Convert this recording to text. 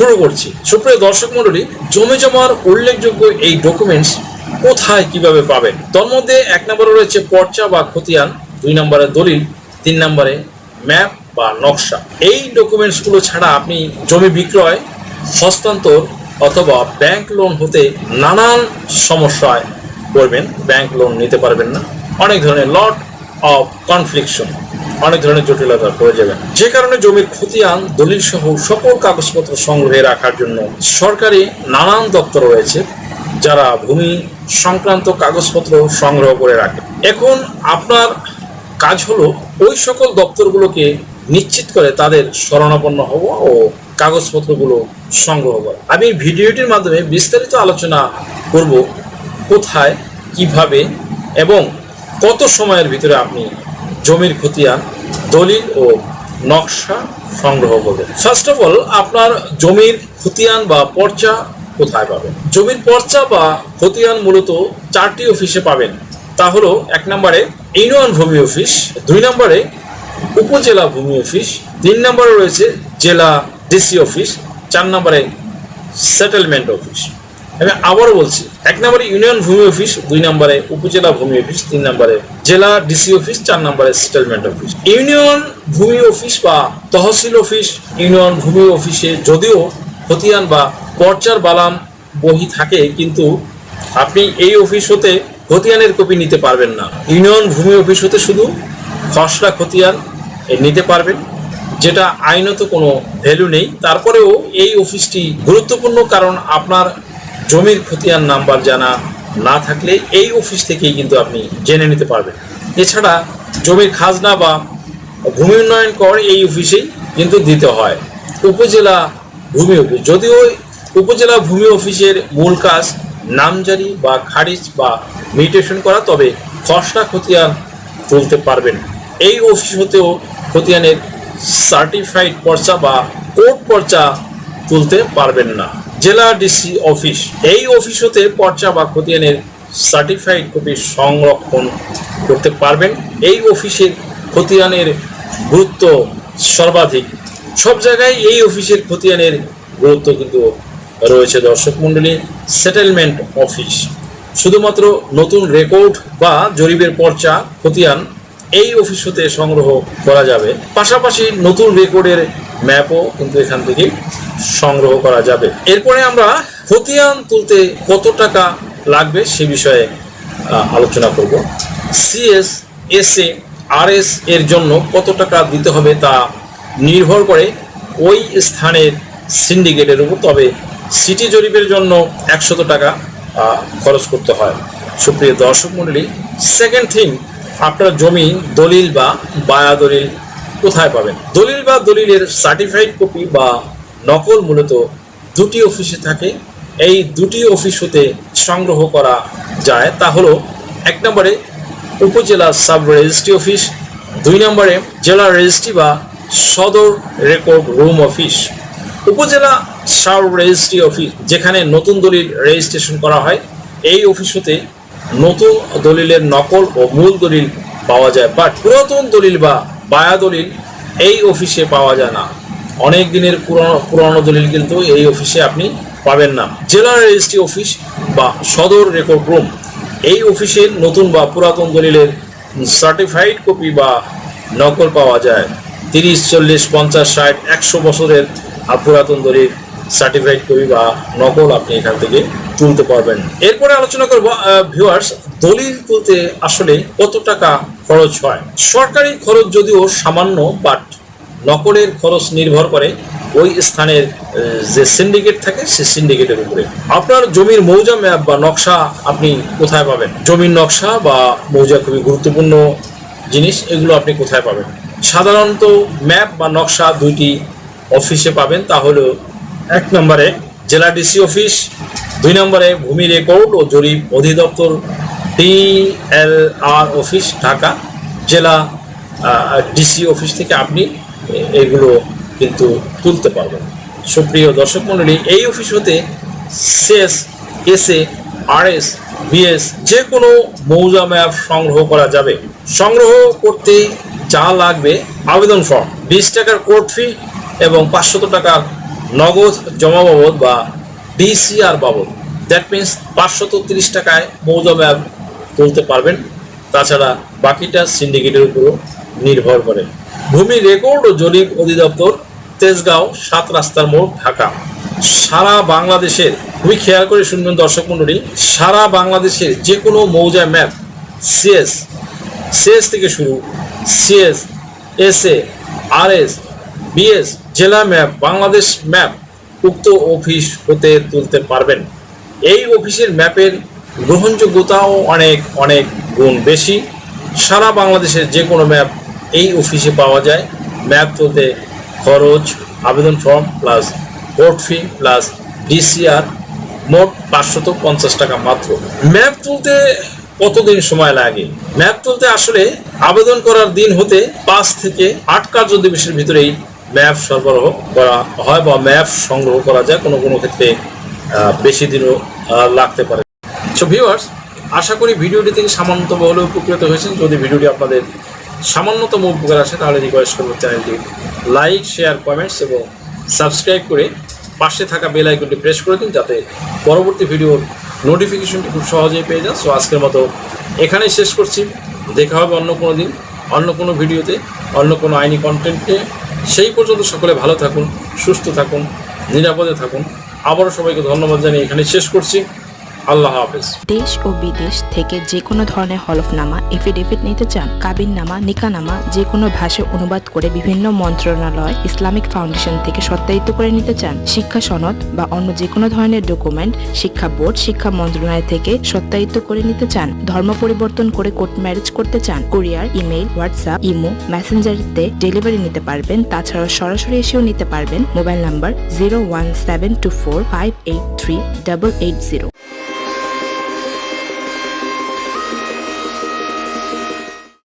শুরু করছি। সুপ্রিয় দর্শক মণ্ডলী, জমি জমার উল্লেখযোগ্য এই ডকুমেন্টস কোথায় কিভাবে পাবেন? তার মধ্যে 1 নম্বরে রয়েছে পর্চা বা খতিয়ান, 2 নম্বরে দলিল, 3 নম্বরে ম্যাপ বা নকশা। এই ডকুমেন্টসগুলো ছাড়া আপনি জমি বিক্রয়, হস্তান্তর অথবা ব্যাংক লোন হতে নানান সমস্যায় পড়বেন। ব্যাংক লোন নিতে পারবেন না, অনেক ধরনের লট অফ কনফ্লিকশন, অনেক ধরনের জটিলতা পড়ে যাবেন। যে কারণে জমির খতিয়ান, দলিল সহ সকল কাগজপত্র সংগ্রহে রাখার জন্য সরকারি নানান দপ্তর রয়েছে যারা ভূমি সংক্রান্ত কাগজপত্র সংগ্রহ করে রাখে। এখন আপনার কাজ হলো ওই সকল দপ্তরগুলোকে নিশ্চিত করে তাদের শরণাপন্ন হওয়া ও কাগজপত্রগুলো সংগ্রহ করা। আমি ভিডিওটির মাধ্যমে বিস্তারিত আলোচনা করব কোথায়, কিভাবে এবং কত সময়ের ভিতরে আপনি জমির খতিয়ান, দলিল ও নকশা সংগ্রহ করবেন। ফার্স্ট অফ অল, আপনার জমির খতিয়ান বা পর্চা কোথায় পাবেন? জমির পর্চা বা খতিয়ান মূলত 4টি অফিসে পাবেন। তা হলো 1 নম্বরে ইউনিয়ন ভূমি অফিস, 2 নম্বরে উপজেলা ভূমি অফিস, 3 নম্বরে রয়েছে জেলা ডিসি অফিস, 4 নম্বরে সেটেলমেন্ট অফিস। আমি আবারও বলছি, 1 নম্বরে ইউনিয়ন ভূমি অফিস, 2 নম্বরে উপজেলা ভূমি অফিস, 3 নম্বরে জেলা ডিসি অফিস, 4 নম্বরে সেটেলমেন্ট অফিস। ইউনিয়ন ভূমি অফিস বা তহসিল অফিস, ইউনিয়ন ভূমি অফিসে যদিও খতিয়ান বা পর্চার বালাম বহি থাকে, কিন্তু আপনি এই অফিস হতে খতিয়ানের কপি নিতে পারবেন না। ইউনিয়ন ভূমি অফিস হতে শুধু খসড়া খতিয়ান নিতে পারবেন, যেটা আইনত কোনো ভ্যালু নেই। তারপরেও এই অফিসটি গুরুত্বপূর্ণ, কারণ আপনার জমির খতিয়ান নাম্বার জানা না থাকলে এই অফিস থেকেই কিন্তু আপনি জেনে নিতে পারবেন। এছাড়া জমির খাজনা বা ভূমি উন্নয়ন কর এই অফিসেই কিন্তু দিতে হয়। উপজেলা ভূমি অফিস, যদিও উপজেলা ভূমি অফিসের মূল কাজ নামজারি বা খারিজ বা মিউটেশন করা, তবে খসড়া খতিয়ান তুলতে পারবেন। এই অফিস হতেও খতিয়ানের সার্টিফাইড পর্চা বা কোর্ট পর্চা তুলতে পারবেন না। জেলা ডিসি অফিস, এই অফিস হতে পর্চা বা খতিয়ানের সার্টিফাইড কপি সংরক্ষণ করতে পারবেন। এই অফিসের খতিয়ানের গুরুত্ব সর্বাধিক। সব জায়গায় এই অফিসের খতিয়ানের গুরুত্ব কিন্তু রয়েছে। দর্শক মণ্ডলী, সেটেলমেন্ট অফিস শুধুমাত্র নতুন রেকর্ড বা জরিপের পর্চা, খতিয়ান এই অফিস হতে সংগ্রহ করা যাবে। পাশাপাশি নতুন রেকর্ডের ম্যাপও কিন্তু এখান থেকে সংগ্রহ করা যাবে। এরপরে আমরা খতিয়ান তুলতে কত টাকা লাগবে সে বিষয়ে আলোচনা করব। সিএস, এসএ, আরএস এর জন্য কত টাকা দিতে হবে তা নির্ভর করে ওই স্থানের সিন্ডিকেটের উপর, তবে সিটি জরিপের জন্য 100 টাকা খরচ করতে হয়। সুপ্রিয় দর্শক মণ্ডলী, সেকেন্ড থিং, আপনার জমি দলিল বা বায়া দলিল কোথায় পাবেন? দলিল বা দলিলের সার্টিফাইড কপি বা নকল মূলত 2টি অফিসে থাকে। এই 2টি অফিস হতে সংগ্রহ করা যায়। তা হলো 1 নম্বরে উপজেলা সাব রেজিস্ট্রি অফিস, 2 নম্বরে জেলা রেজিস্ট্রি বা সদর রেকর্ড রুম অফিস। উপজেলা সাব রেজিস্ট্রি অফিস, যেখানে নতুন দলিল রেজিস্ট্রেশন করা হয়। এই অফিস হতে নতুন দলিলের নকল ও মূল দলিল পাওয়া যায়, বাট পুরাতন দলিল বা বায়া দলিল এই অফিসে পাওয়া যায় না। অনেক দিনের পুরানো দলিল কিন্তু এই অফিসে আপনি পাবেন না। জেলা রেজিস্ট্রি অফিস বা সদর রেকর্ড রুম, এই অফিসের নতুন বা পুরাতন দলিলের সার্টিফাইড কপি বা নকল পাওয়া যায়। 30, 40, 50, 60, 100 বছরের পুরাতন দলিল সার্টিফাইড কপি বা নকল আপনি এখান থেকে তুলতে পারবেন। এরপরে আলোচনা করব ভিউয়ার্স, দলিল তুলতে আসলে কত টাকা খরচ হয়। সরকারি খরচ যদিও সামান্য, বাট নকলের খরচ নির্ভর করে ওই স্থানের যে সিন্ডিকেট থাকে সে সিন্ডিকেটের উপরে। আপনার জমির মৌজা, ম্যাপ বা নকশা আপনি কোথায় পাবেন? জমির নকশা বা মৌজা খুবই গুরুত্বপূর্ণ জিনিস, এগুলো আপনি কোথায় পাবেন? সাধারণত ম্যাপ বা নকশা 2টি অফিসে পাবেন। তা হলো 1 নম্বরে জেলা ডিসি অফিস, 2 নম্বরে ভূমি রেকর্ড ও জরিপ অধিদপ্তর DLR অফিস ঢাকা। জেলা ডিসি অফিস থেকে আপনি এগুলো কিন্তু তুলতে পারবেন। সুপ্রিয় দর্শক মণ্ডলী, এই অফিস হতে সেস, এসএ, আরএস, বিএস যে কোনো মৌজা ম্যাপ সংগ্রহ করা যাবে। সংগ্রহ করতে যা লাগবে: আবেদন ফর্ম, 20 টাকার কোর্ট ফি এবং 500 টাকার নগদ জমা বাবদ বা ডিসিআর বাবদ, দ্যাট মিনস 530 টাকায় মৌজা ম্যাপ তুলতে পারবেন। তাছাড়া বাকিটা সিন্ডিকেটের উপরও নির্ভর করে। ভূমি রেকর্ড ও জরিপ অধিদপ্তর, তেজগাঁও 7 রাস্তার মোড়, ঢাকা। সারা বাংলাদেশের, খুবই খেয়াল করে শুনবেন দর্শক মণ্ডলী, সারা বাংলাদেশের যে কোনো মৌজা ম্যাপ, সিএস থেকে শুরু, সিএস, এসএ, আরএস, বিএস, জেলা ম্যাপ, বাংলাদেশ ম্যাপ উক্ত অফিস হতে তুলতে পারবেন। এই অফিসের ম্যাপের গ্রহণযোগ্যতাও অনেক অনেক গুণ বেশি। সারা বাংলাদেশের যে কোনো ম্যাপ এই অফিসে পাওয়া যায়। ম্যাপ তুলতে খরচ, আবেদন ফর্ম প্লাস কোর্ট ফি প্লাস ডিসিআর, মোট 550 টাকা মাত্র। ম্যাপ তুলতে কতদিন সময় লাগে? ম্যাপ তুলতে আসলে আবেদন করার দিন হতে 5 থেকে 8 কার্য দিবসের ভিতরেই ম্যাপ সরবরাহ করা হয় বা ম্যাপ সংগ্রহ করা যায়। কোনো কোনো ক্ষেত্রে বেশি দিনও লাগতে পারে। সো ভিউয়ার্স, আশা করি ভিডিওটি থেকে সামান্যতম হলেও উপকৃত হয়েছেন। যদি ভিডিওটি আপনাদের সামান্যতম উপকার আসে তাহলে রিকোয়েস্ট করব চ্যানেলটি লাইক, শেয়ার, কমেন্টস এবং সাবস্ক্রাইব করে পাশে থাকা বেল আইকনটি প্রেস করে দিন, যাতে পরবর্তী ভিডিওর নোটিফিকেশনটি খুব সহজেই পেয়ে যান। সো আজকের মতো এখানেই শেষ করছি। দেখা হবে অন্য কোনো দিন, অন্য কোনো ভিডিওতে, অন্য কোনো আইনি কন্টেন্টে। সেই পর্যন্ত সকলে ভালো থাকুন, সুস্থ থাকুন, নিরাপদে থাকুন। আবারও সবাইকে ধন্যবাদ জানিয়ে এখানে শেষ করছি। আল্লাহ হাফেজ। দেশ ও বিদেশ থেকে যে কোনো ধরনের হলফনামা, এফিডেভিট নিতে চান, কাবিননামা, নিকানামা যে কোনো ভাষায় অনুবাদ করে বিভিন্ন মন্ত্রণালয়, ইসলামিক ফাউন্ডেশন থেকে সত্যায়িত করে নিতে চান, শিক্ষা সনদ বা অন্য যে কোনো ধরনের ডকুমেন্ট শিক্ষা বোর্ড, শিক্ষা মন্ত্রণালয় থেকে সত্যায়িত করে নিতে চান, ধর্ম পরিবর্তন করে কোর্ট ম্যারেজ করতে চান, কুরিয়ার, ইমেইল, হোয়াটসঅ্যাপ, ইমো, মেসেঞ্জারিতে ডেলিভারি নিতে পারবেন। তাছাড়াও সরাসরি এসেও নিতে পারবেন। Mobile number 01724583880।